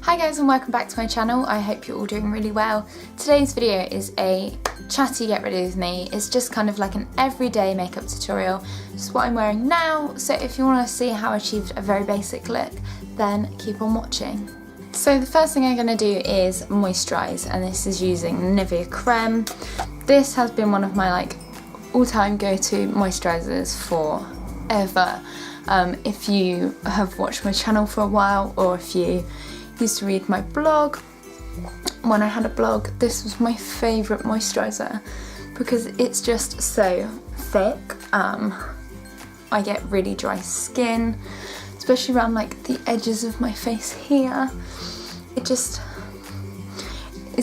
Hi guys and welcome back to my channel. I hope you're all doing really well. Today's video is a chatty get ready with me. It's just kind of like an everyday makeup tutorial. Just what I'm wearing now, so if you want to see how I achieved a very basic look, then keep on watching. So the first thing I'm going to do is moisturise, and this is using Nivea Creme. This has been one of my all-time go-to moisturisers forever. If you have watched my channel for a while, or if you used to read my blog, when I had a blog, this was my favourite moisturiser because it's just so thick. I get really dry skin, especially around the edges of my face here. It's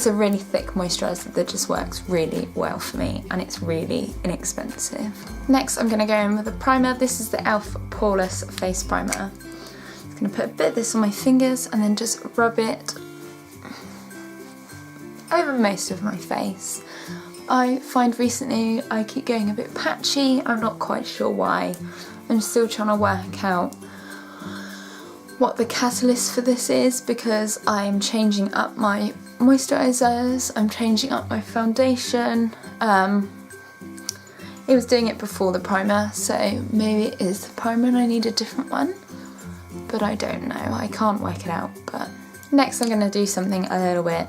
a really thick moisturiser that just works really well for me, and it's really inexpensive. Next I'm going to go in with a primer. This is the e.l.f. Poreless Face Primer. I'm going to put a bit of this on my fingers and then just rub it over most of my face. I find recently I keep going a bit patchy. I'm not quite sure why. I'm still trying to work out what the catalyst for this is, because I'm changing up my moisturisers, I'm changing up my foundation. It was doing it before the primer, so maybe it is the primer and I need a different one, but I don't know, I can't work it out. But next I'm going to do something a little bit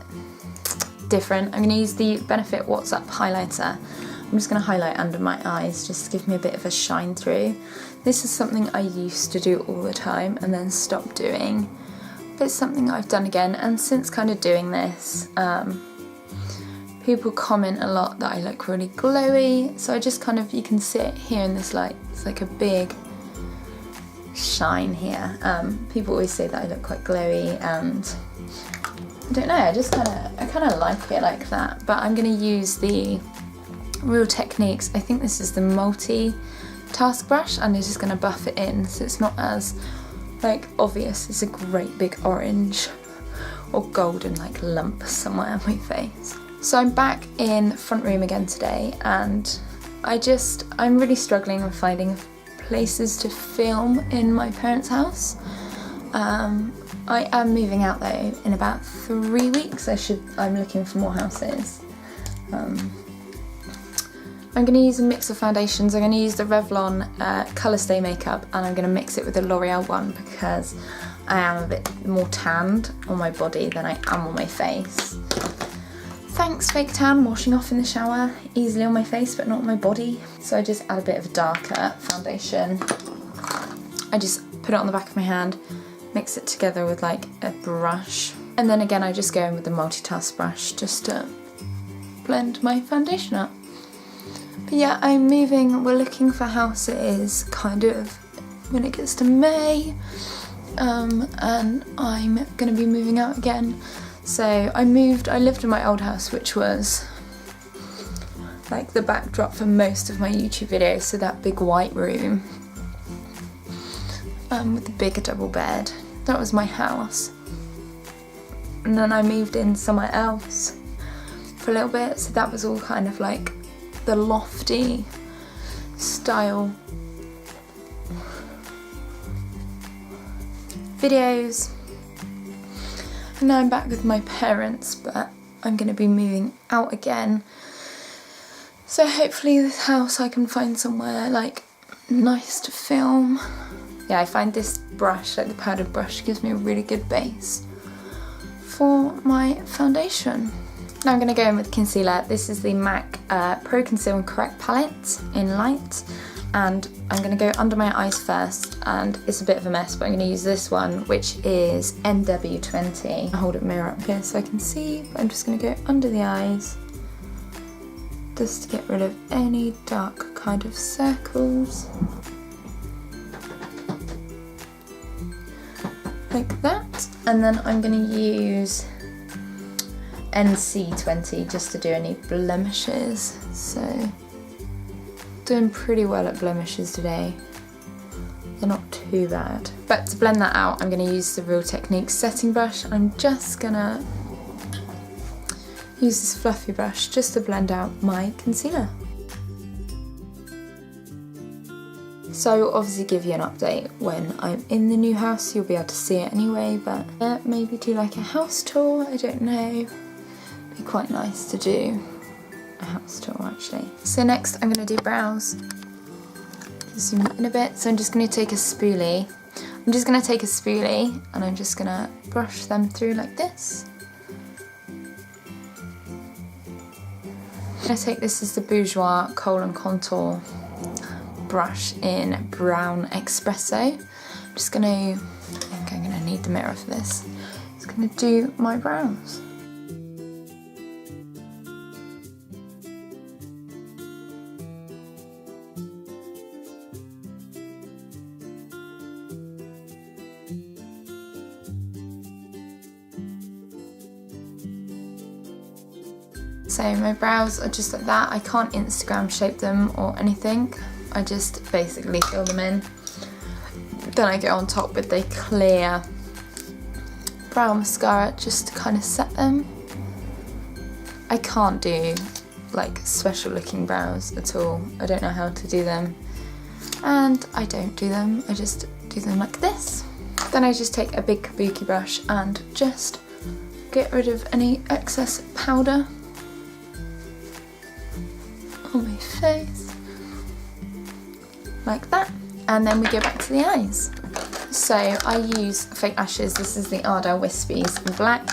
different. I'm going to use the Benefit What's Up highlighter. I'm just going to highlight under my eyes just to give me a bit of a shine through. This is something I used to do all the time and then stopped doing, but it's something I've done again. And since kind of doing this, people comment a lot that I look really glowy, so I just kind of, you can see it here in this light, it's like a big shine here. People always say that I look quite glowy, and I don't know, I kind of like it like that. But I'm going to use the Real Techniques, I think this is the multi-task brush, and I'm just going to buff it in so it's not as obvious. It's a great big orange or golden lump somewhere on my face. So I'm back in the front room again today, and I'm really struggling with finding places to film in my parents' house. I am moving out though in about 3 weeks. I'm looking for more houses. I'm going to use a mix of foundations. I'm going to use the Revlon Colour Stay makeup, and I'm going to mix it with the L'Oreal one because I am a bit more tanned on my body than I am on my face. Thanks Fake Tan, washing off in the shower easily on my face but not on my body. So I just add a bit of a darker foundation. I just put it on the back of my hand, mix it together with a brush, and then again I just go in with the multitask brush just to blend my foundation up. But yeah, I'm moving. We're looking for houses kind of when it gets to May, and I'm going to be moving out again. So I lived in my old house, which was the backdrop for most of my YouTube videos, so that big white room with the big double bed. That was my house. And then I moved in somewhere else for a little bit, so that was all kind of the lofty style videos. And now I'm back with my parents, but I'm going to be moving out again. So hopefully this house I can find somewhere nice to film. Yeah, I find this brush, the powdered brush, gives me a really good base for my foundation. Now I'm going to go in with concealer. This is the MAC Pro Conceal and Correct palette in light, and I'm going to go under my eyes first, and it's a bit of a mess, but I'm going to use this one, which is NW20. I'll hold a mirror up here so I can see, but I'm just going to go under the eyes just to get rid of any dark kind of circles. Like that. And then I'm going to use NC20 just to do any blemishes. So doing pretty well at blemishes today. They're not too bad. But to blend that out, I'm going to use the Real Techniques setting brush. I'm just going to use this fluffy brush just to blend out my concealer. So obviously give you an update when I'm in the new house, you'll be able to see it anyway, but yeah, maybe do like a house tour, I don't know. Be quite nice to do a house tour actually. So next I'm going to do brows. Zoom in a bit, so I'm just going to take a spoolie. And I'm just going to brush them through like this. I'm going to take this as the Bourjois Kohl and Contour brush in Brown Espresso. I'm just going to, I think I'm going to need the mirror for this. Just going to do my brows. So my brows are just like that. I can't Instagram shape them or anything. I just basically fill them in. Then I go on top with the clear brow mascara just to kind of set them. I can't do like special looking brows at all. I don't know how to do them. And I don't do them. I just do them like this. Then I just take a big kabuki brush and just get rid of any excess powder on my face, like that, and then we go back to the eyes. So I use fake lashes. This is the Ardell Whispies in black,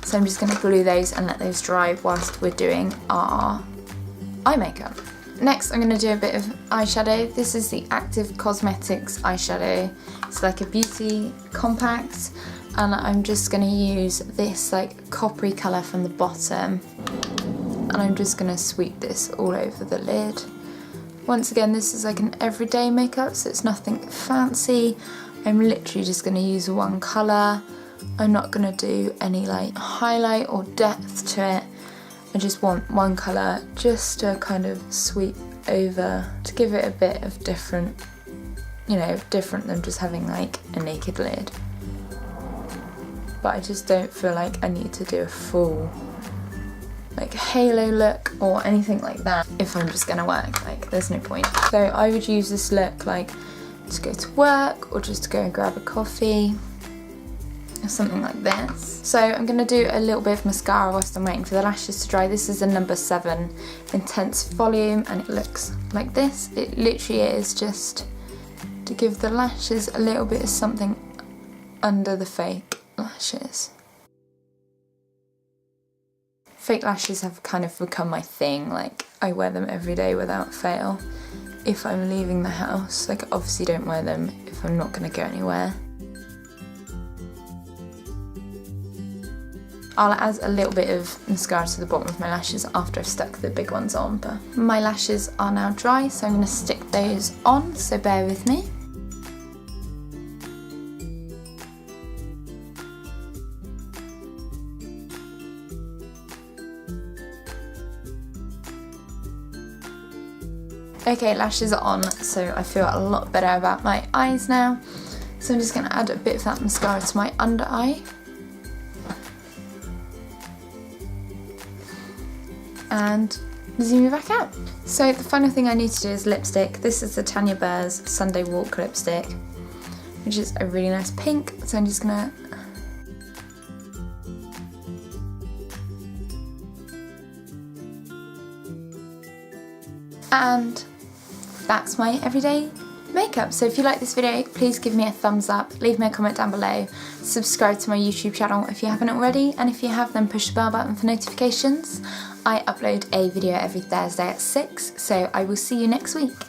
so I'm just going to glue those and let those dry whilst we're doing our eye makeup. Next I'm going to do a bit of eyeshadow. This is the Active Cosmetics eyeshadow. It's like a beauty compact, and I'm just going to use this like coppery colour from the bottom. And I'm just going to sweep this all over the lid. Once again, this is like an everyday makeup, so it's nothing fancy. I'm literally just going to use one colour. I'm not going to do any like highlight or depth to it. I just want one colour just to kind of sweep over, to give it a bit of different, you know, different than just having like a naked lid. But I just don't feel like I need to do a full like halo look or anything like that if I'm just gonna work, like there's no point. So I would use this look like to go to work or just to go and grab a coffee or something like this. So I'm gonna do a little bit of mascara whilst I'm waiting for the lashes to dry. This is a number 7 Intense Volume and it looks like this. It literally is just to give the lashes a little bit of something under the fake lashes. Fake lashes have kind of become my thing, like I wear them every day without fail. If I'm leaving the house, like I obviously don't wear them if I'm not going to go anywhere. I'll add a little bit of mascara to the bottom of my lashes after I've stuck the big ones on, but my lashes are now dry, so I'm going to stick those on, so bear with me. Okay, lashes are on, so I feel a lot better about my eyes now. So I'm just going to add a bit of that mascara to my under eye. And zoom it back out. So the final thing I need to do is lipstick. This is the Tanya Burr's Sunday Walk lipstick, which is a really nice pink. So I'm just going to and that's my everyday makeup. So if you like this video, please give me a thumbs up, leave me a comment down below, subscribe to my YouTube channel if you haven't already, and if you have, then push the bell button for notifications. I upload a video every Thursday at 6, so I will see you next week.